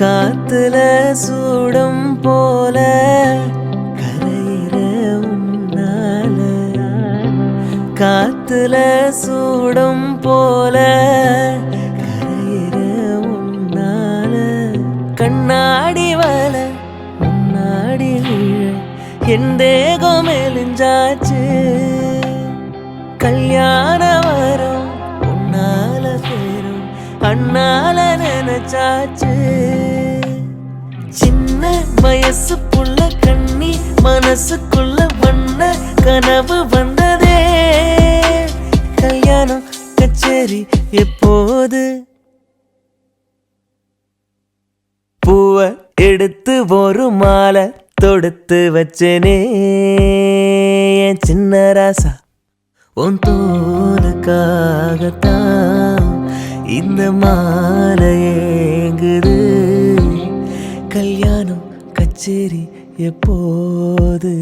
காத்துல சூடம் போல கரையிற உன்னால, காத்துல சூடம் போல கரையிற உன்னால, கண்ணாடி வல முன்னாடி விழ என் தேகம் மெலிஞ்சாச்சு, கல்யாண வரும் உன்னால சேரும் அண்ணால நினைச்சாச்சு. சின்ன வயசு புள்ள கண்ணி மனசுக்குள்ள வண்ண கனவு வந்ததே, கல்யாணம் கச்சேரி எப்போது? பூவ எடுத்து ஒரு மாலை தொடுத்து வச்சனே என் சின்ன ராசா, உன் தோலுக்காகத்தான் இந்த மாலை ஏங்குது, கல்யாணம் கச்சேரி எப்போது?